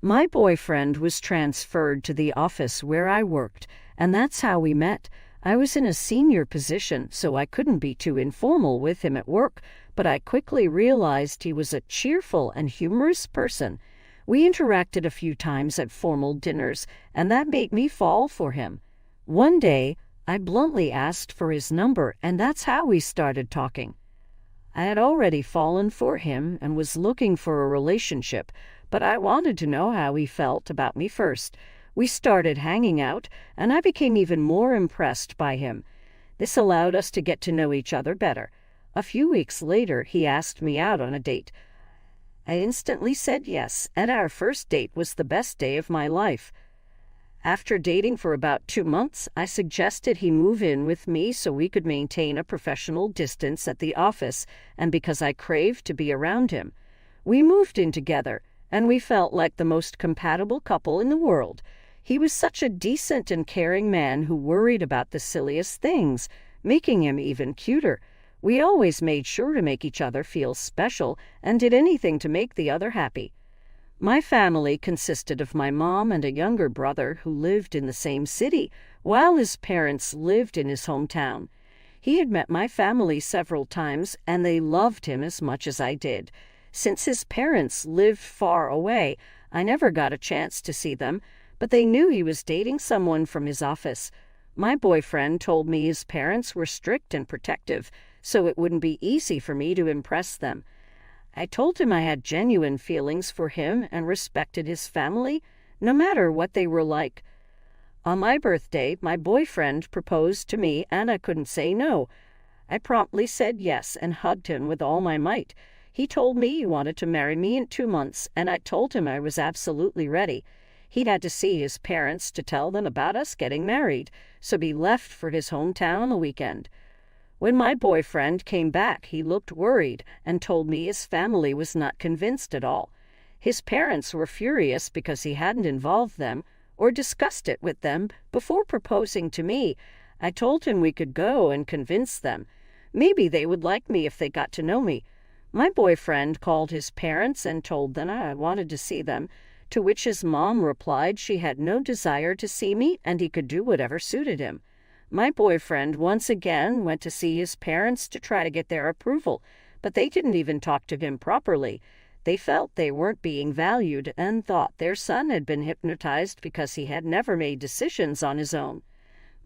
My boyfriend was transferred to the office where I worked, and that's how we met. I was in a senior position, so I couldn't be too informal with him at work, but I quickly realized he was a cheerful and humorous person. We interacted a few times at formal dinners, and that made me fall for him. One day, I bluntly asked for his number, and that's how we started talking. I had already fallen for him and was looking for a relationship, but I wanted to know how he felt about me first. We started hanging out, and I became even more impressed by him. This allowed us to get to know each other better. A few weeks later, he asked me out on a date. I instantly said yes, and our first date was the best day of my life. After dating for about 2 months, I suggested he move in with me so we could maintain a professional distance at the office, and because I craved to be around him. We moved in together, and we felt like the most compatible couple in the world. He was such a decent and caring man who worried about the silliest things, making him even cuter. We always made sure to make each other feel special and did anything to make the other happy. My family consisted of my mom and a younger brother who lived in the same city, while his parents lived in his hometown. He had met my family several times, and they loved him as much as I did. Since his parents lived far away, I never got a chance to see them, but they knew he was dating someone from his office. My boyfriend told me his parents were strict and protective, so it wouldn't be easy for me to impress them. I told him I had genuine feelings for him and respected his family, no matter what they were like. On my birthday, my boyfriend proposed to me, and I couldn't say no. I promptly said yes and hugged him with all my might. He told me he wanted to marry me in 2 months, and I told him I was absolutely ready. He'd had to see his parents to tell them about us getting married, so he left for his hometown the weekend. When my boyfriend came back, he looked worried and told me his family was not convinced at all. His parents were furious because he hadn't involved them or discussed it with them before proposing to me. I told him we could go and convince them. Maybe they would like me if they got to know me. My boyfriend called his parents and told them I wanted to see them, to which his mom replied she had no desire to see me and he could do whatever suited him. My boyfriend once again went to see his parents to try to get their approval, but they didn't even talk to him properly. They felt they weren't being valued and thought their son had been hypnotized because he had never made decisions on his own.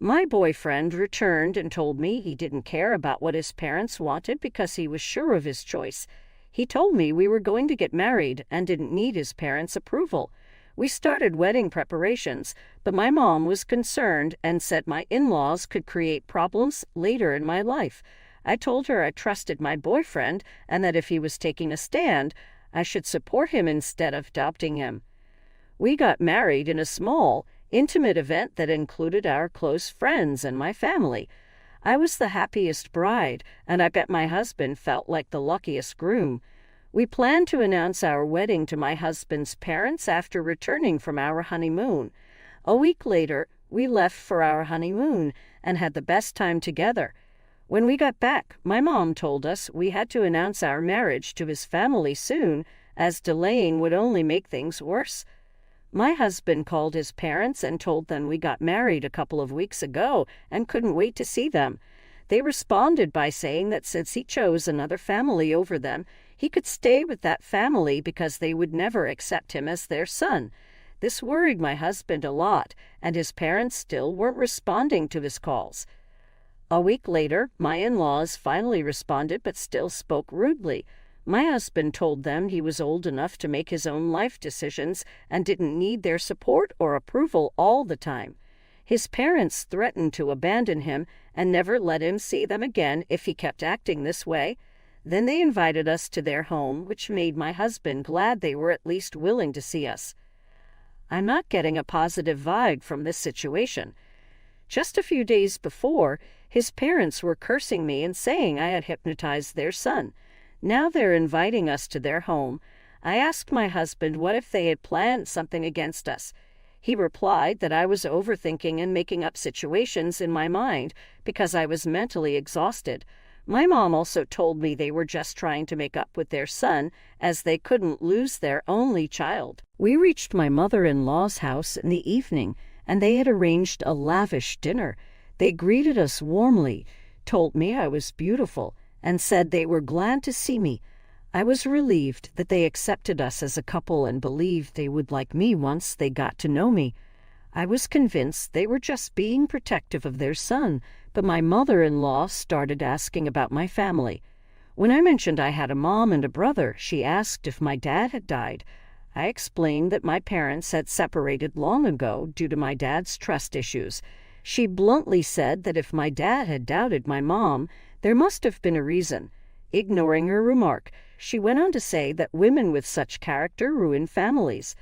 My boyfriend returned and told me he didn't care about what his parents wanted because he was sure of his choice. He told me we were going to get married and didn't need his parents' approval. We started wedding preparations, but my mom was concerned and said my in-laws could create problems later in my life. I told her I trusted my boyfriend and that if he was taking a stand, I should support him instead of adopting him. We got married in a small, intimate event that included our close friends and my family. I was the happiest bride, and I bet my husband felt like the luckiest groom. We planned to announce our wedding to my husband's parents after returning from our honeymoon. A week later, we left for our honeymoon and had the best time together. When we got back, my mom told us we had to announce our marriage to his family soon, as delaying would only make things worse. My husband called his parents and told them we got married a couple of weeks ago and couldn't wait to see them. They responded by saying that since he chose another family over them, he could stay with that family because they would never accept him as their son. This worried my husband a lot, and his parents still weren't responding to his calls. A week later, my in-laws finally responded but still spoke rudely. My husband told them he was old enough to make his own life decisions and didn't need their support or approval all the time. His parents threatened to abandon him and never let him see them again if he kept acting this way. Then they invited us to their home, which made my husband glad they were at least willing to see us. I'm not getting a positive vibe from this situation. Just a few days before, his parents were cursing me and saying I had hypnotized their son. Now they're inviting us to their home. I asked my husband what if they had planned something against us. He replied that I was overthinking and making up situations in my mind because I was mentally exhausted. My mom also told me they were just trying to make up with their son, as they couldn't lose their only child. We reached my mother-in-law's house in the evening, and they had arranged a lavish dinner. They greeted us warmly, told me I was beautiful, and said they were glad to see me. I was relieved that they accepted us as a couple and believed they would like me once they got to know me. I was convinced they were just being protective of their son, but my mother-in-law started asking about my family. When I mentioned I had a mom and a brother, she asked if my dad had died. I explained that my parents had separated long ago due to my dad's trust issues. She bluntly said that if my dad had doubted my mom, there must have been a reason. Ignoring her remark, she went on to say that women with such character ruin families.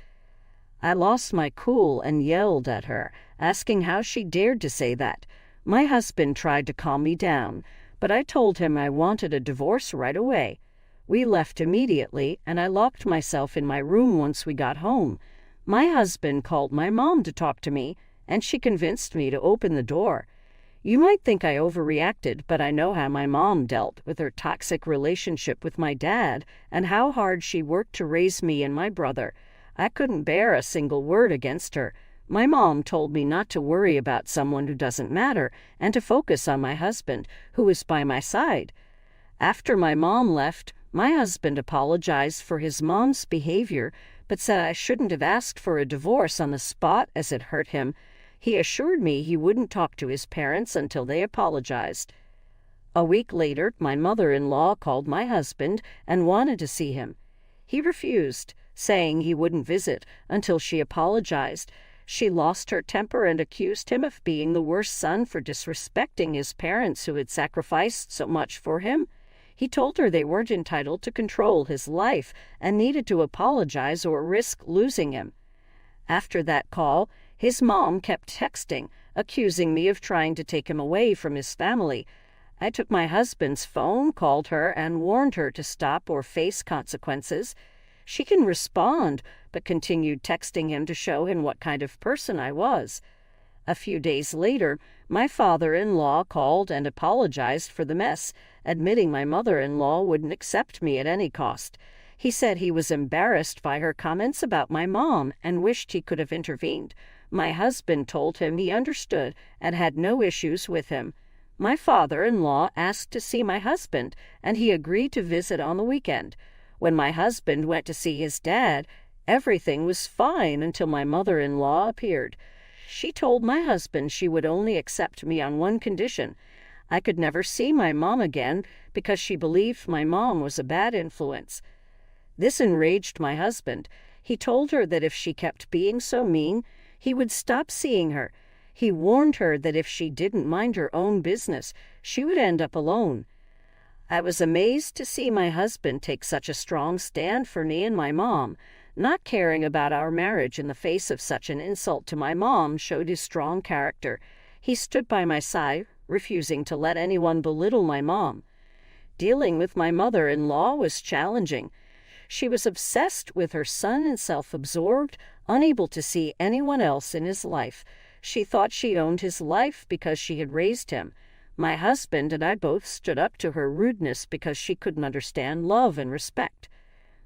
I lost my cool and yelled at her, asking how she dared to say that. My husband tried to calm me down, but I told him I wanted a divorce right away. We left immediately, and I locked myself in my room once we got home. My husband called my mom to talk to me, and she convinced me to open the door. You might think I overreacted, but I know how my mom dealt with her toxic relationship with my dad and how hard she worked to raise me and my brother. I couldn't bear a single word against her. My mom told me not to worry about someone who doesn't matter and to focus on my husband, who is by my side. After my mom left, my husband apologized for his mom's behavior, but said I shouldn't have asked for a divorce on the spot as it hurt him. He assured me he wouldn't talk to his parents until they apologized. A week later, my mother-in-law called my husband and wanted to see him. He refused, saying he wouldn't visit until she apologized. She lost her temper and accused him of being the worst son for disrespecting his parents who had sacrificed so much for him. He told her they weren't entitled to control his life and needed to apologize or risk losing him. After that call, his mom kept texting, accusing me of trying to take him away from his family. I took my husband's phone, called her, and warned her to stop or face consequences. She can respond, but continued texting him to show him what kind of person I was. A few days later, my father-in-law called and apologized for the mess, admitting my mother-in-law wouldn't accept me at any cost. He said he was embarrassed by her comments about my mom and wished he could have intervened. My husband told him he understood and had no issues with him. My father-in-law asked to see my husband, and he agreed to visit on the weekend. When my husband went to see his dad, everything was fine until my mother-in-law appeared. She told my husband she would only accept me on one condition. I could never see my mom again because she believed my mom was a bad influence. This enraged my husband. He told her that if she kept being so mean, he would stop seeing her. He warned her that if she didn't mind her own business, she would end up alone. I was amazed to see my husband take such a strong stand for me and my mom. Not caring about our marriage in the face of such an insult to my mom showed his strong character. He stood by my side, refusing to let anyone belittle my mom. Dealing with my mother-in-law was challenging. She was obsessed with her son and self-absorbed, unable to see anyone else in his life. She thought she owned his life because she had raised him. My husband and I both stood up to her rudeness because she couldn't understand love and respect.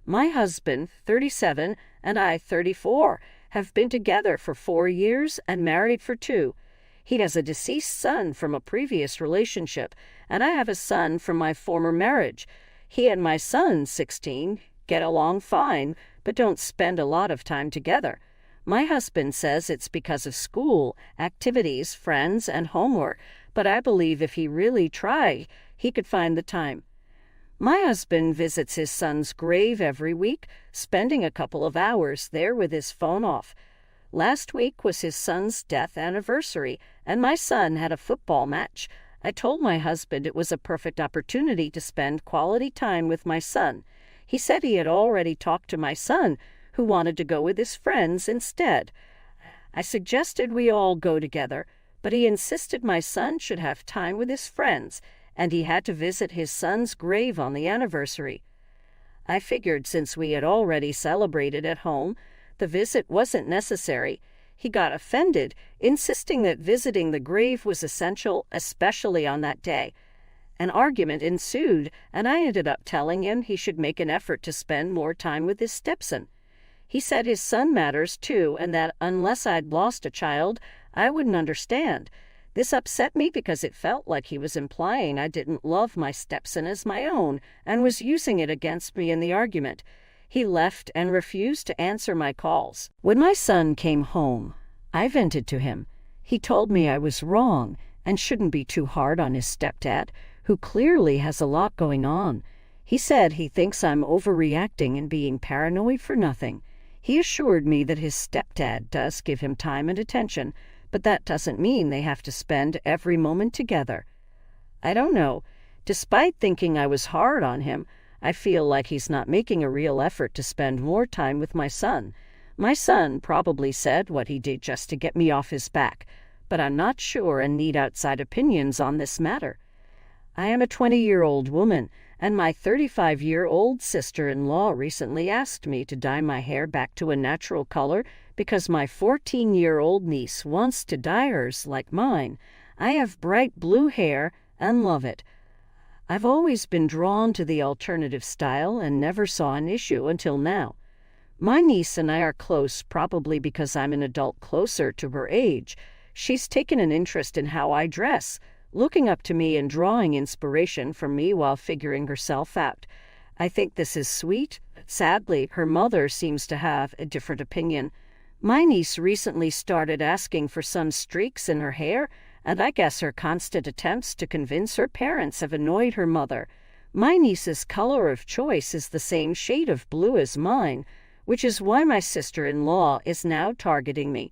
My husband, 37, and I, 34, have been together for 4 years and married for 2. He has a deceased son from a previous relationship, and I have a son from my former marriage. He and my son, 16, get along fine, but don't spend a lot of time together. My husband says it's because of school, activities, friends, and homework, but I believe if he really tried, he could find the time. My husband visits his son's grave every week, spending a couple of hours there with his phone off. Last week was his son's death anniversary, and my son had a football match. I told my husband it was a perfect opportunity to spend quality time with my son. He said he had already talked to my son, who wanted to go with his friends instead. I suggested we all go together, but he insisted my son should have time with his friends, and he had to visit his son's grave on the anniversary. I figured since we had already celebrated at home, the visit wasn't necessary. He got offended, insisting that visiting the grave was essential, especially on that day. An argument ensued, and I ended up telling him he should make an effort to spend more time with his stepson. He said his son matters too, and that unless I'd lost a child, I wouldn't understand. This upset me because it felt like he was implying I didn't love my stepson as my own and was using it against me in the argument. He left and refused to answer my calls. When my son came home, I vented to him. He told me I was wrong and shouldn't be too hard on his stepdad, who clearly has a lot going on. He said he thinks I'm overreacting and being paranoid for nothing. He assured me that his stepdad does give him time and attention, but that doesn't mean they have to spend every moment together. I don't know. Despite thinking I was hard on him, I feel like he's not making a real effort to spend more time with my son. My son probably said what he did just to get me off his back, but I'm not sure and need outside opinions on this matter. I am a 20-year-old woman, and my 35-year-old sister-in-law recently asked me to dye my hair back to a natural color because my 14-year-old niece wants to dye hers like mine. I have bright blue hair and love it. I've always been drawn to the alternative style and never saw an issue until now. My niece and I are close probably because I'm an adult closer to her age. She's taken an interest in how I dress, looking up to me and drawing inspiration from me while figuring herself out. I think this is sweet. Sadly, her mother seems to have a different opinion. My niece recently started asking for some streaks in her hair, and I guess her constant attempts to convince her parents have annoyed her mother. My niece's color of choice is the same shade of blue as mine, which is why my sister-in-law is now targeting me.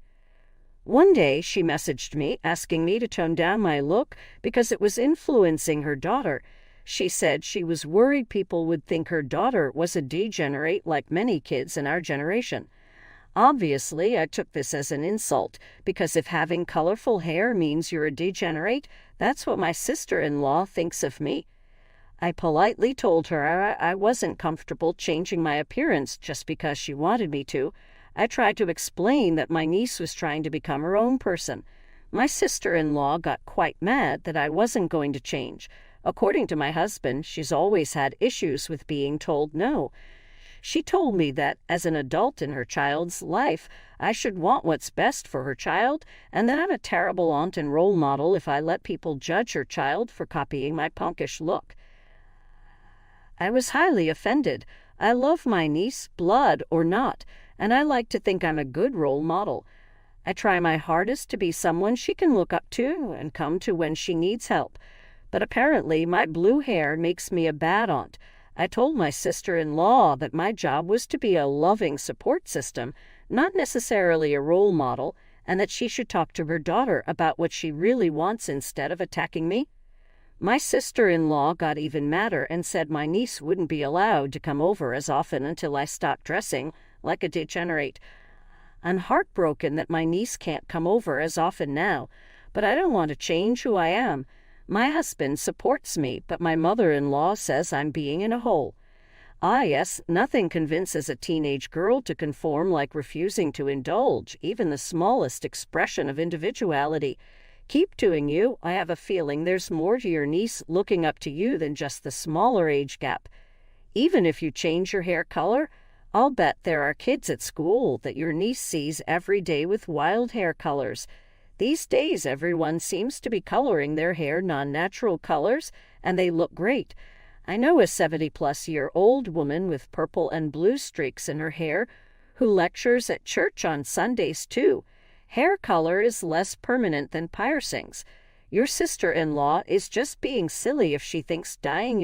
One day, she messaged me asking me to tone down my look because it was influencing her daughter. She said she was worried people would think her daughter was a degenerate like many kids in our generation. Obviously, I took this as an insult, because if having colorful hair means you're a degenerate, that's what my sister-in-law thinks of me. I politely told her I wasn't comfortable changing my appearance just because she wanted me to. I tried to explain that my niece was trying to become her own person. My sister-in-law got quite mad that I wasn't going to change. According to my husband, she's always had issues with being told no. She told me that as an adult in her child's life, I should want what's best for her child, and that I'm a terrible aunt and role model if I let people judge her child for copying my punkish look. I was highly offended. I love my niece, blood or not, and I like to think I'm a good role model. I try my hardest to be someone she can look up to and come to when she needs help. But apparently my blue hair makes me a bad aunt. I told my sister-in-law that my job was to be a loving support system, not necessarily a role model, and that she should talk to her daughter about what she really wants instead of attacking me. My sister-in-law got even madder and said my niece wouldn't be allowed to come over as often until I stopped dressing like a degenerate. I'm heartbroken that my niece can't come over as often now, but I don't want to change who I am. My husband supports me, but my mother-in-law says I'm being in a hole. Ah, yes, nothing convinces a teenage girl to conform like refusing to indulge even the smallest expression of individuality. Keep doing you. I have a feeling there's more to your niece looking up to you than just the smaller age gap. Even if you change your hair color, I'll bet there are kids at school that your niece sees every day with wild hair colors. These days, everyone seems to be coloring their hair non-natural colors, and they look great. I know a 70-plus-year-old woman with purple and blue streaks in her hair who lectures at church on Sundays, too. Hair color is less permanent than piercings. Your sister-in-law is just being silly if she thinks dyeing your